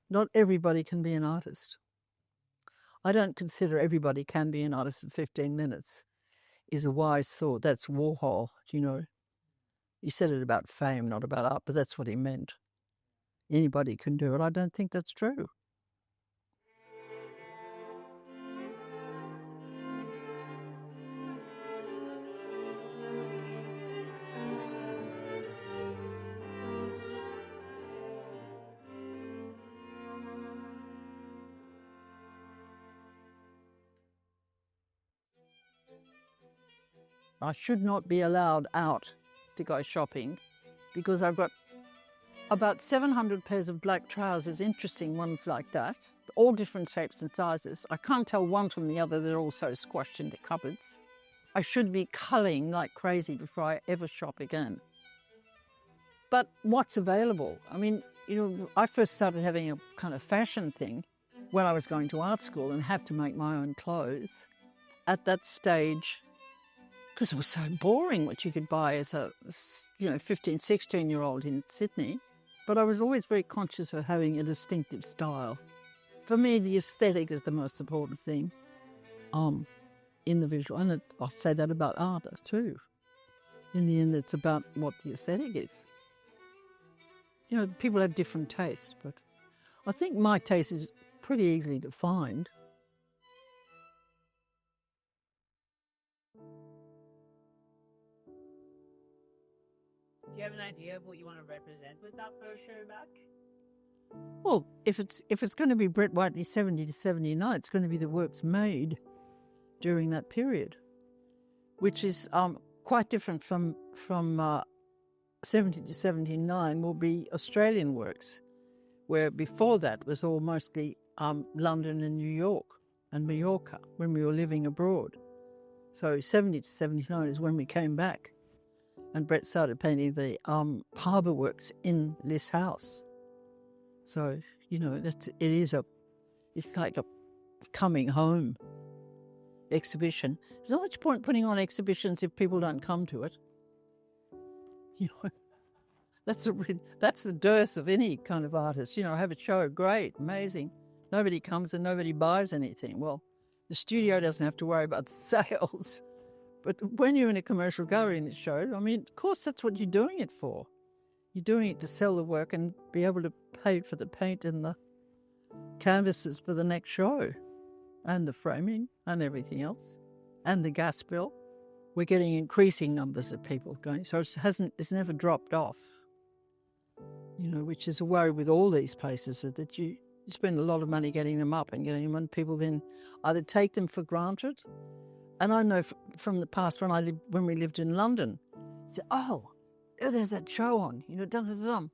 Not everybody can be an artist. I don't consider everybody can be an artist in 15 minutes is a wise thought. That's Warhol, you know. He said it about fame, not about art, but that's what he meant. Anybody can do it. I don't think that's true. I should not be allowed out to go shopping because I've got about 700 pairs of black trousers, interesting ones like that, all different shapes and sizes. I can't tell one from the other. They're all so squashed into cupboards. I should be culling like crazy before I ever shop again. But what's available? I mean, you know, I first started having a kind of fashion thing when I was going to art school and have to make my own clothes. At that stage, because it was so boring what you could buy as a 15, 16-year-old in Sydney. But I was always very conscious of having a distinctive style. For me, the aesthetic is the most important thing in the visual. And I'll say that about art too. In the end, it's about what the aesthetic is. You know, people have different tastes, but I think my taste is pretty easily defined. Do you have an idea of what you want to represent with that brochure back? Well, if it's going to be Brett Whiteley 70 to 79, it's going to be the works made during that period, which is quite different from 70 to 79 will be Australian works, where before that was all mostly London and New York and Mallorca when we were living abroad. So 70 to 79 is when we came back. And Brett started painting the harbour works in this house. So, you know, it's like a coming home exhibition. There's not much point putting on exhibitions if people don't come to it. You know, that's the dearth of any kind of artist. You know, have a show, great, amazing. Nobody comes and nobody buys anything. Well, the studio doesn't have to worry about sales. But when you're in a commercial gallery and it's showed, I mean, of course, that's what you're doing it for. You're doing it to sell the work and be able to pay for the paint and the canvases for the next show and the framing and everything else and the gas bill. We're getting increasing numbers of people going, so it's never dropped off, you know, which is a worry with all these places, that you spend a lot of money getting them up and getting them, and people then either take them for granted. And I know from the past when we lived in London, say, oh, there's that show on, you know, dum-dum-dum.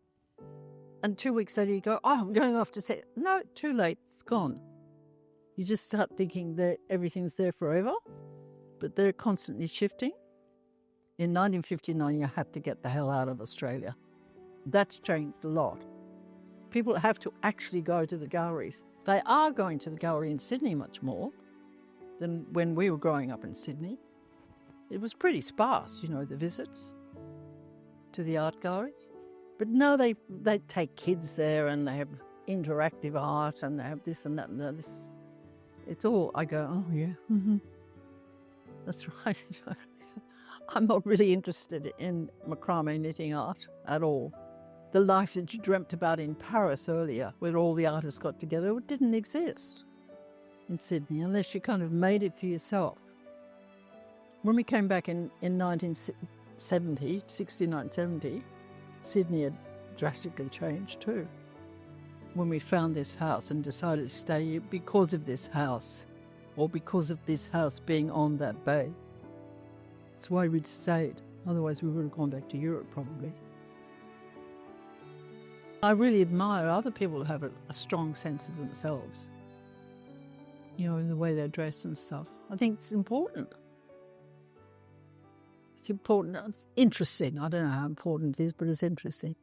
And 2 weeks later you go, oh, I'm going off to say, no, too late, it's gone. You just start thinking that everything's there forever, but they're constantly shifting. In 1959, you had to get the hell out of Australia. That's changed a lot. People have to actually go to the galleries. They are going to the gallery in Sydney much more than when we were growing up in Sydney. It was pretty sparse, you know, the visits to the art gallery. But no, they take kids there and they have interactive art and they have this and that and this. It's all, I go, oh yeah, that's right. I'm not really interested in macrame knitting art at all. The life that you dreamt about in Paris earlier, where all the artists got together, it didn't exist in Sydney unless you kind of made it for yourself. When we came back in 1970, 69, 70, Sydney had drastically changed too. When we found this house and decided to stay here because of this house, or because of this house being on that bay. That's why we'd stayed. Otherwise we would have gone back to Europe probably. I really admire other people who have a strong sense of themselves. You know, in the way they dress and stuff. I think it's important. It's important. It's interesting. I don't know how important it is, but it's interesting.